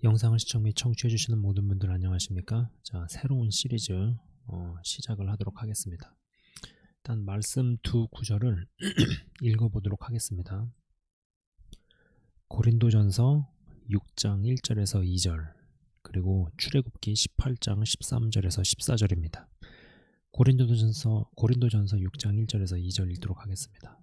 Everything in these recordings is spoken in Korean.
영상을 시청 및 청취해주시는 모든 분들 안녕하십니까? 자, 새로운 시리즈 시작을 하도록 하겠습니다. 일단 말씀 두 구절을 읽어보도록 하겠습니다. 고린도전서 6장 1절에서 2절 그리고 출애굽기 18장 13절에서 14절입니다. 고린도전서 6장 1절에서 2절 읽도록 하겠습니다.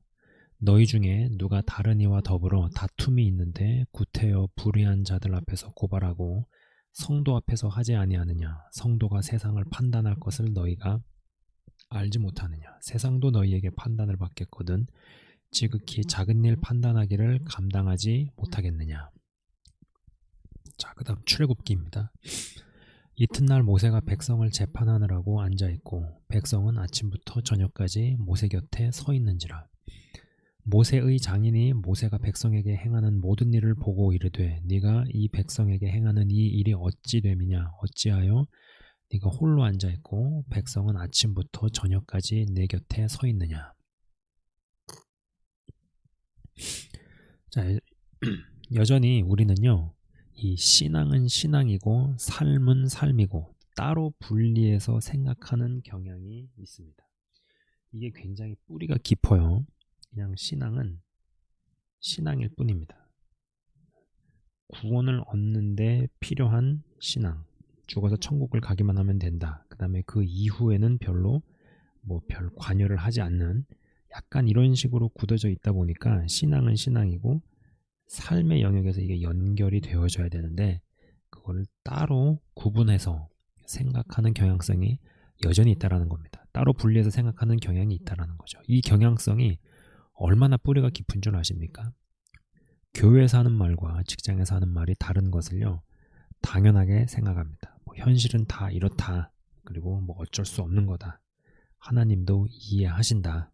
너희 중에 누가 다른 이와 더불어 다툼이 있는데 구태여 불의한 자들 앞에서 고발하고 성도 앞에서 하지 아니하느냐? 성도가 세상을 판단할 것을 너희가 알지 못하느냐? 세상도 너희에게 판단을 받겠거든 지극히 작은 일 판단하기를 감당하지 못하겠느냐? 자, 그 다음 출애굽기입니다. 이튿날 모세가 백성을 재판하느라고 앉아있고 백성은 아침부터 저녁까지 모세 곁에 서 있는지라. 모세의 장인이 모세가 백성에게 행하는 모든 일을 보고 이르되 네가 이 백성에게 행하는 이 일이 어찌 됨이냐? 어찌하여 네가 홀로 앉아있고 백성은 아침부터 저녁까지 내 곁에 서 있느냐? 자, 여전히 우리는요, 이 신앙은 신앙이고 삶은 삶이고 따로 분리해서 생각하는 경향이 있습니다. 이게 굉장히 뿌리가 깊어요. 그냥 신앙은 신앙일 뿐입니다. 구원을 얻는데 필요한 신앙, 죽어서 천국을 가기만 하면 된다. 그 다음에 그 이후에는 별로 별 관여를 하지 않는 약간 이런 식으로 굳어져 있다 보니까 신앙은 신앙이고 삶의 영역에서 이게 연결이 되어져야 되는데 그거를 따로 구분해서 생각하는 경향성이 여전히 있다라는 겁니다. 따로 분리해서 생각하는 경향이 있다라는 거죠. 이 경향성이 얼마나 뿌리가 깊은 줄 아십니까? 교회에서 하는 말과 직장에서 하는 말이 다른 것을요, 당연하게 생각합니다. 현실은 다 이렇다. 그리고 어쩔 수 없는 거다. 하나님도 이해하신다.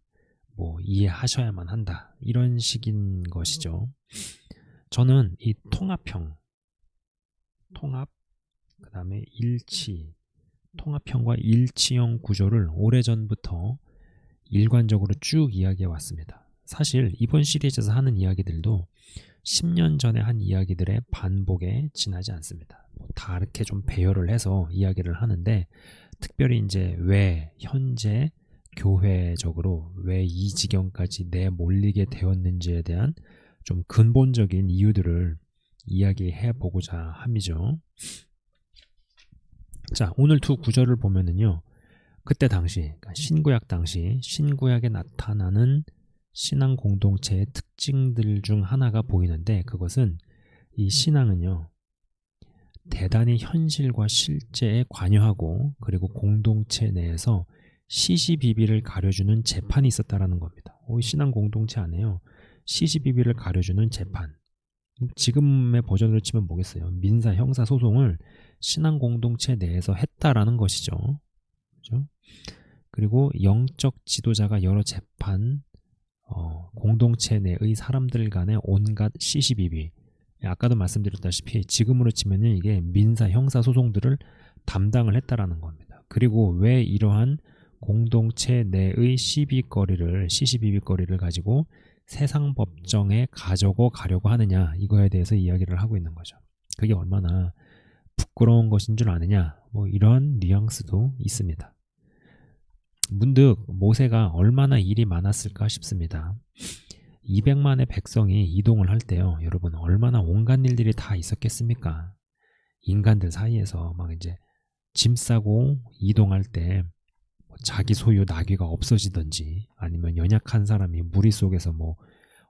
이해하셔야만 한다. 이런 식인 것이죠. 저는 이 통합, 그 다음에 통합형과 일치형 구조를 오래전부터 일관적으로 쭉 이야기해 왔습니다. 사실 이번 시리즈에서 하는 이야기들도 10년 전에 한 이야기들의 반복에 지나지 않습니다. 다 이렇게 좀 배열을 해서 이야기를 하는데 특별히 이제 왜 현재 교회적으로 왜 이 지경까지 내몰리게 되었는지에 대한 좀 근본적인 이유들을 이야기해 보고자 함이죠. 자, 오늘 두 구절을 보면은요, 그때 당시, 그러니까 신구약 당시 신구약에 나타나는 신앙 공동체의 특징들 중 하나가 보이는데 그것은 이 신앙은요, 대단히 현실과 실제에 관여하고 그리고 공동체 내에서 시시비비를 가려주는 재판이 있었다라는 겁니다. 신앙 공동체 안에요, 시시비비를 가려주는 재판. 지금의 버전으로 치면 뭐겠어요? 민사, 형사 소송을 신앙 공동체 내에서 했다라는 것이죠. 그렇죠? 그리고 영적 지도자가 여러 재판, 공동체 내의 사람들 간의 온갖 시시비비, 아까도 말씀드렸다시피 지금으로 치면 이게 민사, 형사 소송들을 담당을 했다라는 겁니다. 그리고 왜 이러한 공동체 내의 시시비비거리를 가지고 세상 법정에 가려고 하느냐, 이거에 대해서 이야기를 하고 있는 거죠. 그게 얼마나 부끄러운 것인 줄 아느냐, 이런 뉘앙스도 있습니다. 문득 모세가 얼마나 일이 많았을까 싶습니다. 200만의 백성이 이동을 할 때요, 여러분 얼마나 온갖 일들이 다 있었겠습니까? 인간들 사이에서 이제 짐 싸고 이동할 때 자기 소유 나귀가 없어지든지 아니면 연약한 사람이 무리 속에서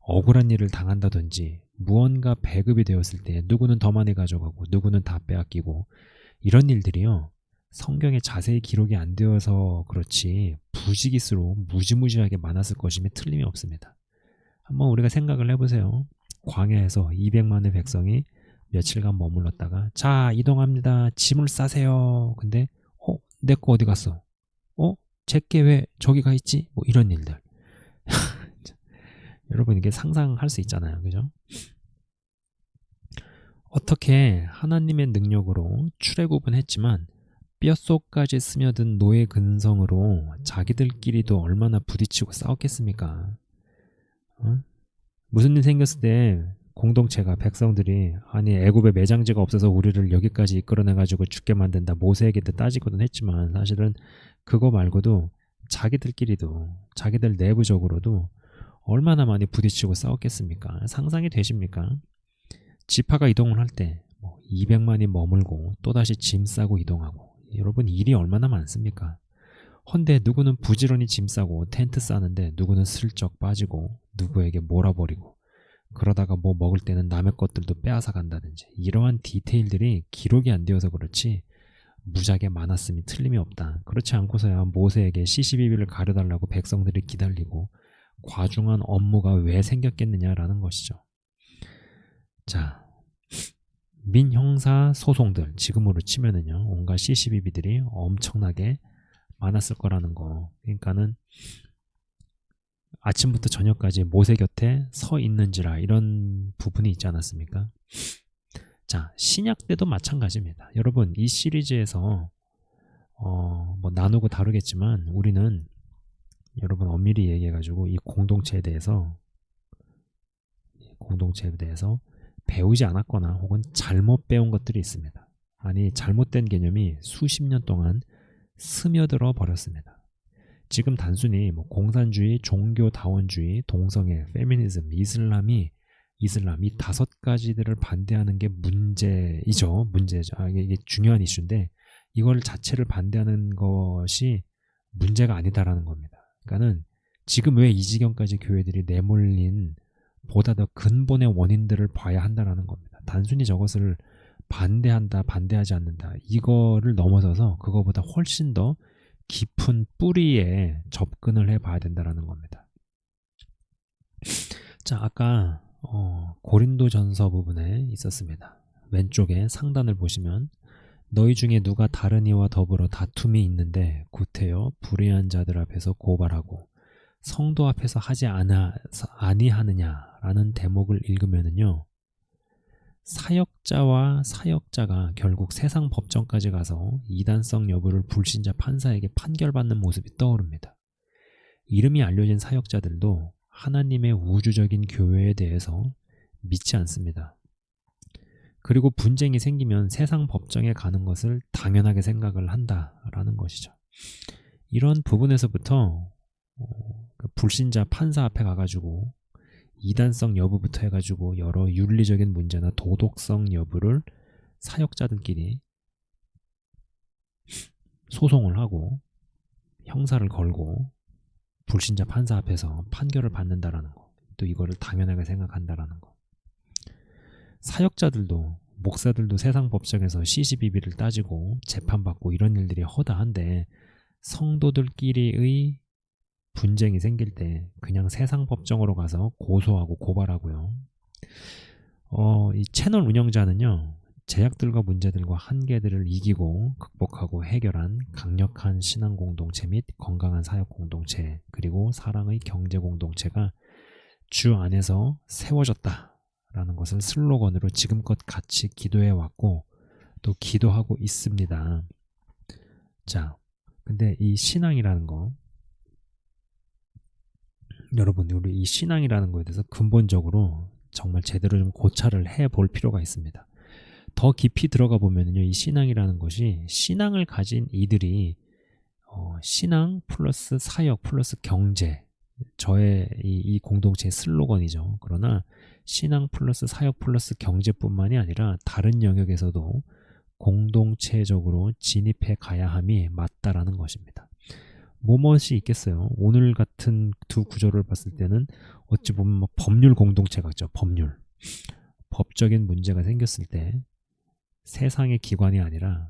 억울한 일을 당한다든지 무언가 배급이 되었을 때 누구는 더 많이 가져가고 누구는 다 빼앗기고 이런 일들이요, 성경에 자세히 기록이 안 되어서 그렇지 부지기수로 무지무지하게 많았을 것임에 틀림이 없습니다. 한번 우리가 생각을 해보세요. 광야에서 200만의 백성이 며칠간 머물렀다가 자, 이동합니다. 짐을 싸세요. 근데 내 거 어디 갔어? 제게 왜 저기 가 있지? 이런 일들. 여러분 이게 상상할 수 있잖아요. 그죠? 어떻게 하나님의 능력으로 출애굽은 했지만 뼛속까지 스며든 노예 근성으로 자기들끼리도 얼마나 부딪히고 싸웠겠습니까? 무슨 일 생겼을 때 공동체가 백성들이 아니 애굽에 매장지가 없어서 우리를 여기까지 이끌어내가지고 죽게 만든다 모세에게도 따지거든 했지만 사실은 그거 말고도 자기들끼리도 자기들 내부적으로도 얼마나 많이 부딪히고 싸웠겠습니까? 상상이 되십니까? 지파가 이동을 할 때 200만이 머물고 또다시 짐 싸고 이동하고 여러분 일이 얼마나 많습니까? 헌데 누구는 부지런히 짐 싸고 텐트 싸는데 누구는 슬쩍 빠지고 누구에게 몰아버리고 그러다가 뭐 먹을 때는 남의 것들도 빼앗아 간다든지 이러한 디테일들이 기록이 안 되어서 그렇지 무지하게 많았음이 틀림이 없다. 그렇지 않고서야 모세에게 시시비비를 가려달라고 백성들이 기다리고 과중한 업무가 왜 생겼겠느냐라는 것이죠. 자, 민형사 소송들 지금으로 치면은요 온갖 시시비비들이 엄청나게 많았을 거라는 거. 그러니까는 아침부터 저녁까지 모세 곁에 서 있는지라 이런 부분이 있지 않았습니까? 자, 신약 때도 마찬가지입니다. 여러분 이 시리즈에서 뭐 나누고 다루겠지만 우리는 여러분 엄밀히 얘기해가지고 이 공동체에 대해서 배우지 않았거나 혹은 잘못 배운 것들이 있습니다. 아니 잘못된 개념이 수십 년 동안 스며들어 버렸습니다. 지금 단순히 뭐 공산주의, 종교다원주의, 동성애, 페미니즘, 이슬람 이 5가지들을 반대하는 게 문제죠. 이게 중요한 이슈인데 이걸 자체를 반대하는 것이 문제가 아니다라는 겁니다. 그러니까는 지금 왜 이 지경까지 교회들이 내몰린 보다 더 근본의 원인들을 봐야 한다라는 겁니다. 단순히 저것을 반대한다, 반대하지 않는다 이거를 넘어서서 그거보다 훨씬 더 깊은 뿌리에 접근을 해봐야 된다는 겁니다. 자, 아까 고린도전서 부분에 있었습니다. 왼쪽에 상단을 보시면 너희 중에 누가 다른 이와 더불어 다툼이 있는데 구태여 불의한 자들 앞에서 고발하고 성도 앞에서 하지 아니하느냐라는 대목을 읽으면은요 사역자와 사역자가 결국 세상 법정까지 가서 이단성 여부를 불신자 판사에게 판결받는 모습이 떠오릅니다. 이름이 알려진 사역자들도 하나님의 우주적인 교회에 대해서 믿지 않습니다. 그리고 분쟁이 생기면 세상 법정에 가는 것을 당연하게 생각을 한다라는 것이죠. 이런 부분에서부터 불신자 판사 앞에 가가지고 이단성 여부부터 해가지고 여러 윤리적인 문제나 도덕성 여부를 사역자들끼리 소송을 하고 형사를 걸고 불신자 판사 앞에서 판결을 받는다라는 거. 또 이거를 당연하게 생각한다라는 거. 사역자들도 목사들도 세상 법정에서 시시비비를 따지고 재판받고 이런 일들이 허다한데 성도들끼리의 분쟁이 생길 때 그냥 세상 법정으로 가서 고소하고 고발하고요. 이 채널 운영자는요. 제약들과 문제들과 한계들을 이기고 극복하고 해결한 강력한 신앙 공동체 및 건강한 사역 공동체 그리고 사랑의 경제 공동체가 주 안에서 세워졌다라는 것을 슬로건으로 지금껏 같이 기도해 왔고 또 기도하고 있습니다. 자, 근데 이 신앙이라는 거 여러분 우리 이 신앙이라는 거에 대해서 근본적으로 정말 제대로 좀 고찰을 해볼 필요가 있습니다. 더 깊이 들어가 보면요, 이 신앙이라는 것이 신앙을 가진 이들이 신앙 플러스 사역 플러스 경제 저의 이 공동체의 슬로건이죠. 그러나 신앙 플러스 사역 플러스 경제뿐만이 아니라 다른 영역에서도 공동체적으로 진입해 가야 함이 맞다라는 것입니다. 무엇이 있겠어요? 오늘 같은 두 구조를 봤을 때는 어찌 보면 뭐 법률 공동체 같죠. 법률. 법적인 문제가 생겼을 때 세상의 기관이 아니라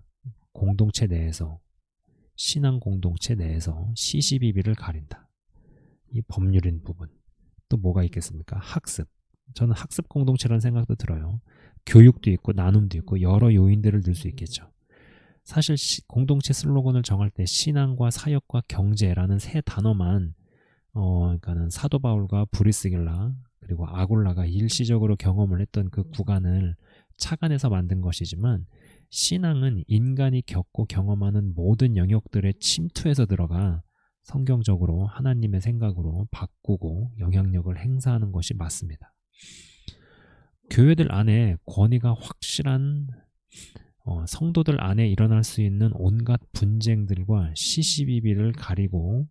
공동체 내에서 신앙 공동체 내에서 시시비비를 가린다. 이 법률인 부분. 또 뭐가 있겠습니까? 학습. 저는 학습 공동체라는 생각도 들어요. 교육도 있고 나눔도 있고 여러 요인들을 들 수 있겠죠. 사실 공동체 슬로건을 정할 때 신앙과 사역과 경제라는 세 단어만 그러니까는 사도 바울과 브리스길라 그리고 아굴라가 일시적으로 경험을 했던 그 구간을 착안해서 만든 것이지만 신앙은 인간이 겪고 경험하는 모든 영역들에 침투해서 들어가 성경적으로 하나님의 생각으로 바꾸고 영향력을 행사하는 것이 맞습니다. 교회들 안에 권위가 확실한 성도들 안에 일어날 수 있는 온갖 분쟁들과 시시비비를 가리고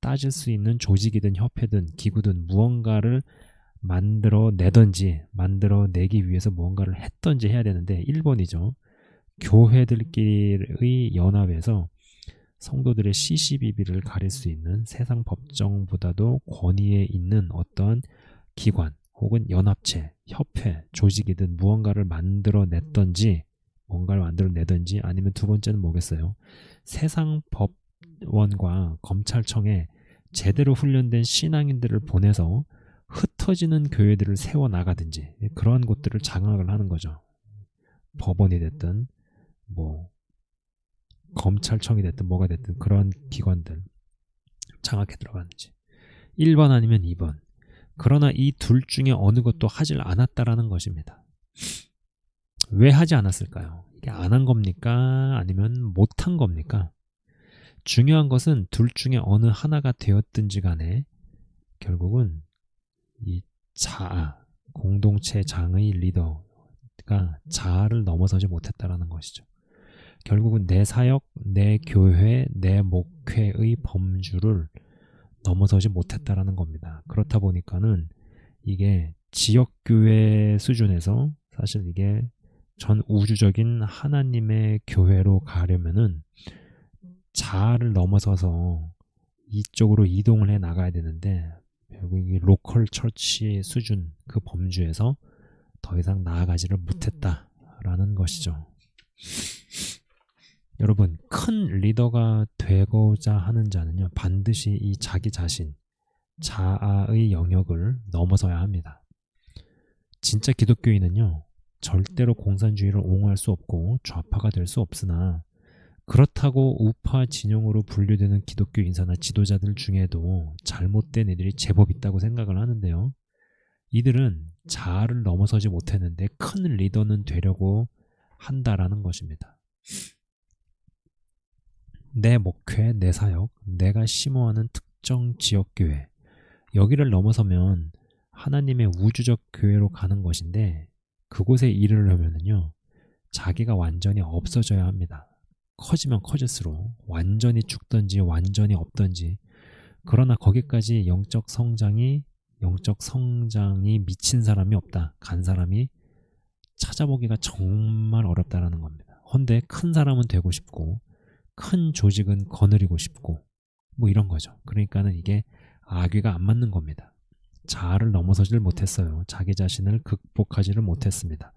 따질 수 있는 조직이든 협회든 기구든 무언가를 만들어내기 위해서 무언가를 했던지 해야 되는데 1번이죠. 교회들끼리의 연합에서 성도들의 시시비비를 가릴 수 있는 세상 법정보다도 권위에 있는 어떤 기관 혹은 연합체, 협회, 조직이든 무언가를 만들어내든지 아니면 두 번째는 뭐겠어요? 세상 법원과 검찰청에 제대로 훈련된 신앙인들을 보내서 흩어지는 교회들을 세워나가든지 그러한 곳들을 장악을 하는 거죠. 법원이 됐든 뭐 검찰청이 됐든 뭐가 됐든 그런 기관들 장악해 들어가는지 1번 아니면 2번. 그러나 이 둘 중에 어느 것도 하질 않았다라는 것입니다. 왜 하지 않았을까요? 이게 안 한 겁니까? 아니면 못한 겁니까? 중요한 것은 둘 중에 어느 하나가 되었든지 간에 결국은 이 자아, 공동체 장의 리더가 자아를 넘어서지 못했다라는 것이죠. 결국은 내 사역, 내 교회, 내 목회의 범주를 넘어서지 못했다라는 겁니다. 그렇다 보니까는 이게 지역교회 수준에서 사실 이게 전 우주적인 하나님의 교회로 가려면은 자아를 넘어서서 이쪽으로 이동을 해 나가야 되는데 결국 이 로컬 처치 수준 그 범주에서 더 이상 나아가지를 못했다라는 것이죠. 여러분, 큰 리더가 되고자 하는 자는요, 반드시 이 자기 자신, 자아의 영역을 넘어서야 합니다. 진짜 기독교인은요, 절대로 공산주의를 옹호할 수 없고 좌파가 될 수 없으나 그렇다고 우파 진영으로 분류되는 기독교 인사나 지도자들 중에도 잘못된 애들이 제법 있다고 생각을 하는데요. 이들은 자아를 넘어서지 못했는데 큰 리더는 되려고 한다라는 것입니다. 내 목회, 내 사역, 내가 심호하는 특정 지역교회, 여기를 넘어서면 하나님의 우주적 교회로 가는 것인데 그곳에 이르려면요, 자기가 완전히 없어져야 합니다. 커지면 커질수록 완전히 죽든지 완전히 없든지, 그러나 거기까지 영적 성장이 미친 사람이 없다. 간 사람이 찾아보기가 정말 어렵다라는 겁니다. 헌데 큰 사람은 되고 싶고 큰 조직은 거느리고 싶고 뭐 이런 거죠. 그러니까는 이게 악귀가 안 맞는 겁니다. 자아를 넘어서지를 못했어요. 자기 자신을 극복하지를 못했습니다.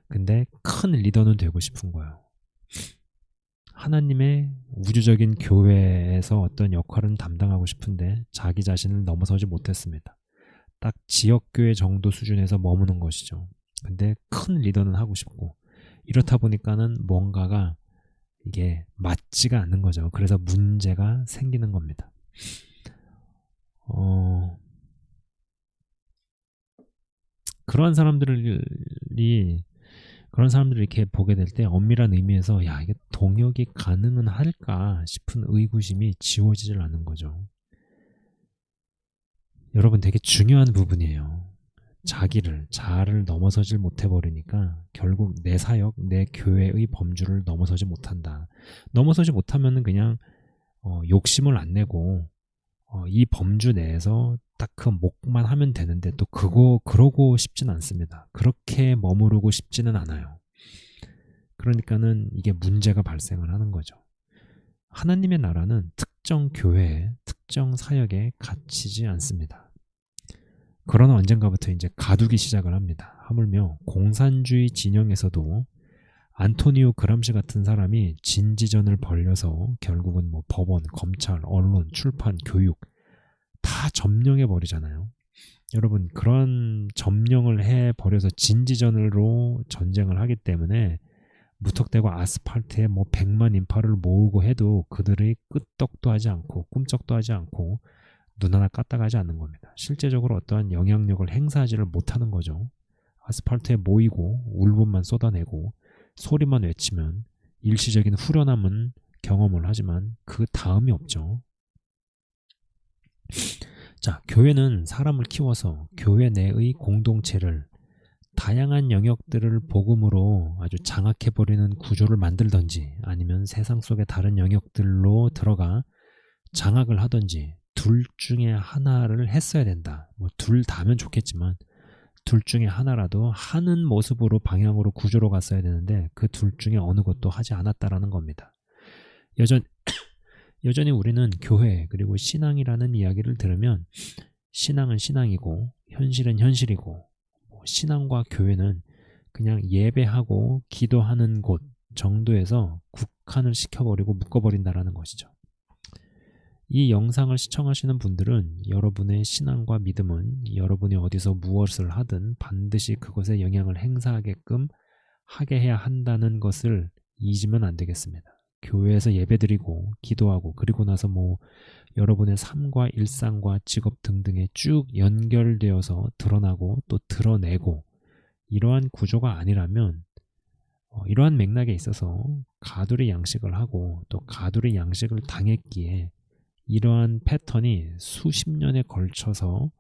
근데 큰 리더는 되고 싶은 거예요. 하나님의 우주적인 교회에서 어떤 역할은 담당하고 싶은데 자기 자신을 넘어서지 못했습니다. 딱 지역교회 정도 수준에서 머무는 것이죠. 근데 큰 리더는 하고 싶고, 이렇다 보니까는 뭔가가 이게 맞지가 않는 거죠. 그래서 문제가 생기는 겁니다. 그런 사람들을 이렇게 보게 될 때 엄밀한 의미에서 야, 이게 동역이 가능은 할까 싶은 의구심이 지워지질 않는 거죠. 여러분, 되게 중요한 부분이에요. 자아를 넘어서질 못해버리니까 결국 내 사역, 내 교회의 범주를 넘어서지 못한다. 넘어서지 못하면 그냥 욕심을 안 내고 이 범주 내에서 딱 그 목만 하면 되는데 또 그러고 싶진 않습니다. 그렇게 머무르고 싶지는 않아요. 그러니까는 이게 문제가 발생을 하는 거죠. 하나님의 나라는 특정 교회에, 특정 사역에 갇히지 않습니다. 그러나 언젠가부터 이제 가두기 시작을 합니다. 하물며 공산주의 진영에서도 안토니오 그람시 같은 사람이 진지전을 벌여서 결국은 뭐 법원, 검찰, 언론, 출판, 교육 다 점령해 버리잖아요. 여러분, 그런 점령을 해 버려서 진지전으로 전쟁을 하기 때문에 무턱대고 아스팔트에 뭐 100만 인파를 모으고 해도 그들이 끄떡도 하지 않고 꿈쩍도 하지 않고 눈 하나 까딱하지 않는 겁니다. 실제적으로 어떠한 영향력을 행사하지를 못하는 거죠. 아스팔트에 모이고 울분만 쏟아내고 소리만 외치면 일시적인 후련함은 경험을 하지만 그 다음이 없죠. 자, 교회는 사람을 키워서 교회 내의 공동체를 다양한 영역들을 복음으로 아주 장악해버리는 구조를 만들던지 아니면 세상 속의 다른 영역들로 들어가 장악을 하던지 둘 중에 하나를 했어야 된다. 뭐 둘 다면 좋겠지만 둘 중에 하나라도 하는 모습으로 방향으로 구조로 갔어야 되는데 그 둘 중에 어느 것도 하지 않았다라는 겁니다. 여전히 우리는 교회 그리고 신앙이라는 이야기를 들으면 신앙은 신앙이고 현실은 현실이고 신앙과 교회는 그냥 예배하고 기도하는 곳 정도에서 국한을 시켜버리고 묶어버린다라는 것이죠. 이 영상을 시청하시는 분들은 여러분의 신앙과 믿음은 여러분이 어디서 무엇을 하든 반드시 그것에 영향을 행사하게끔 하게 해야 한다는 것을 잊으면 안 되겠습니다. 교회에서 예배드리고 기도하고 그리고 나서 여러분의 삶과 일상과 직업 등등에 쭉 연결되어서 드러나고 또 드러내고 이러한 구조가 아니라면 이러한 맥락에 있어서 가두리 양식을 하고 또 가두리 양식을 당했기에 이러한 패턴이 수십 년에 걸쳐서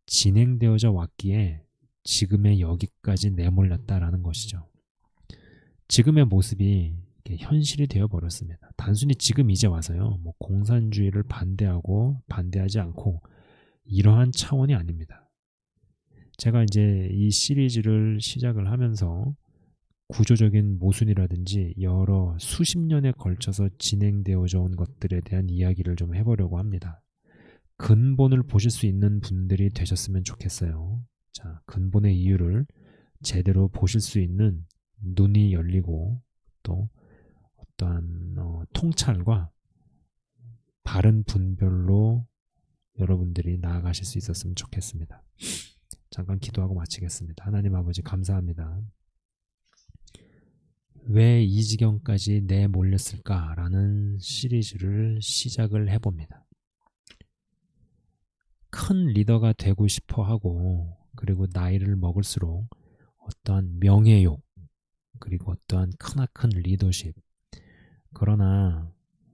진행되어져 왔기에 지금의 여기까지 내몰렸다라는 것이죠. 지금의 모습이 현실이 되어버렸습니다. 단순히 지금 이제 와서요. 공산주의를 반대하고 반대하지 않고 이러한 차원이 아닙니다. 제가 이제 이 시리즈를 시작을 하면서 구조적인 모순이라든지 여러 수십 년에 걸쳐서 진행되어져 온 것들에 대한 이야기를 좀 해보려고 합니다. 근본을 보실 수 있는 분들이 되셨으면 좋겠어요. 자, 근본의 이유를 제대로 보실 수 있는 눈이 열리고 또 어떠한 통찰과 바른 분별로 여러분들이 나아가실 수 있었으면 좋겠습니다. 잠깐 기도하고 마치겠습니다. 하나님 아버지 감사합니다. 왜 이 지경까지 내몰렸을까라는 시리즈를 시작을 해봅니다. 큰 리더가 되고 싶어 하고 그리고 나이를 먹을수록 어떠한 명예욕 그리고 어떠한 크나큰 리더십 그러나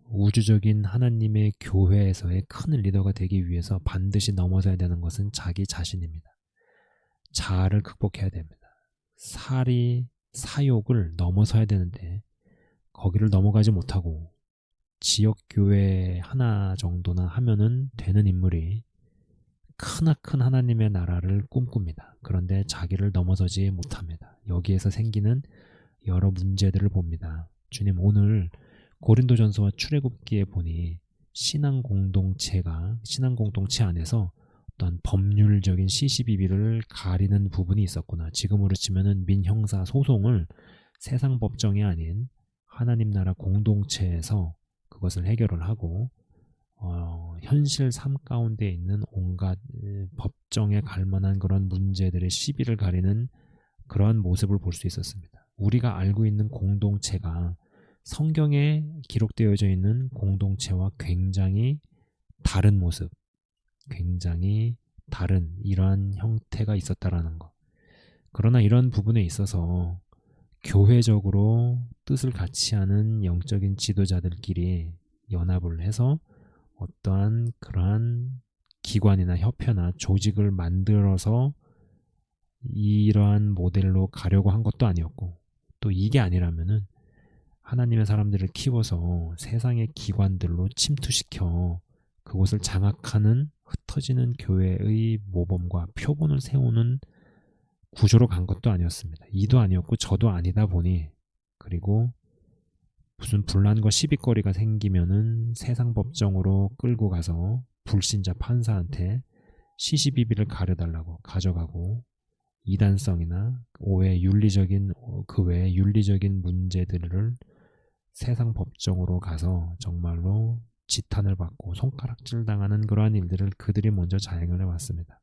우주적인 하나님의 교회에서의 큰 리더가 되기 위해서 반드시 넘어서야 되는 것은 자기 자신입니다. 자아를 극복해야 됩니다. 사욕을 넘어서야 되는데 거기를 넘어가지 못하고 지역교회 하나 정도나 하면은 되는 인물이 크나큰 하나님의 나라를 꿈꿉니다. 그런데 자기를 넘어서지 못합니다. 여기에서 생기는 여러 문제들을 봅니다. 주님, 오늘 고린도전서와 출애굽기에 보니 신앙 공동체 안에서 어떤 법률적인 시시비비를 가리는 부분이 있었구나. 지금으로 치면은 민형사 소송을 세상 법정이 아닌 하나님 나라 공동체에서 그것을 해결을 하고 현실 삶 가운데 있는 온갖 법정에 갈 만한 그런 문제들의 시비를 가리는 그러한 모습을 볼 수 있었습니다. 우리가 알고 있는 공동체가 성경에 기록되어져 있는 공동체와 굉장히 다른 모습, 굉장히 다른 이러한 형태가 있었다라는 것. 그러나 이런 부분에 있어서 교회적으로 뜻을 같이 하는 영적인 지도자들끼리 연합을 해서 어떠한 그러한 기관이나 협회나 조직을 만들어서 이러한 모델로 가려고 한 것도 아니었고 또 이게 아니라면은 하나님의 사람들을 키워서 세상의 기관들로 침투시켜 그곳을 장악하는 흩어지는 교회의 모범과 표본을 세우는 구조로 간 것도 아니었습니다. 이도 아니었고 저도 아니다 보니 그리고 무슨 분란과 시비거리가 생기면은 세상 법정으로 끌고 가서 불신자 판사한테 시시비비를 가려달라고 가져가고 이단성이나 그 외의 윤리적인 문제들을 세상 법정으로 가서 정말로 지탄을 받고 손가락질 당하는 그러한 일들을 그들이 먼저 자행을 해왔습니다.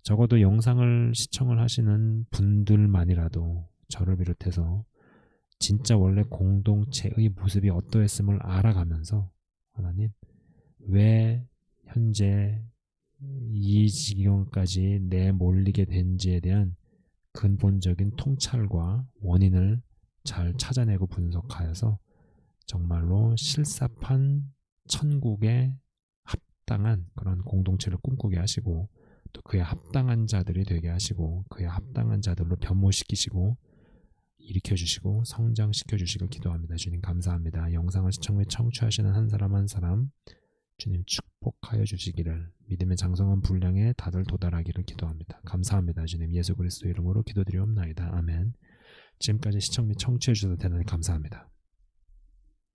적어도 영상을 시청을 하시는 분들만이라도 저를 비롯해서 진짜 원래 공동체의 모습이 어떠했음을 알아가면서 하나님, 왜 현재 이 지경까지 내몰리게 된지에 대한 근본적인 통찰과 원인을 잘 찾아내고 분석하여서 정말로 실사판 천국에 합당한 그런 공동체를 꿈꾸게 하시고 또 그에 합당한 자들이 되게 하시고 그에 합당한 자들로 변모시키시고 일으켜주시고 성장시켜주시길 기도합니다. 주님 감사합니다. 영상을 시청 및 청취하시는 한 사람 한 사람 주님 축복하여 주시기를 믿음의 장성한 분량에 다들 도달하기를 기도합니다. 감사합니다. 주님 예수 그리스도 이름으로 기도드리옵나이다. 아멘. 지금까지 시청 및 청취해 주셔서 대단히 감사합니다.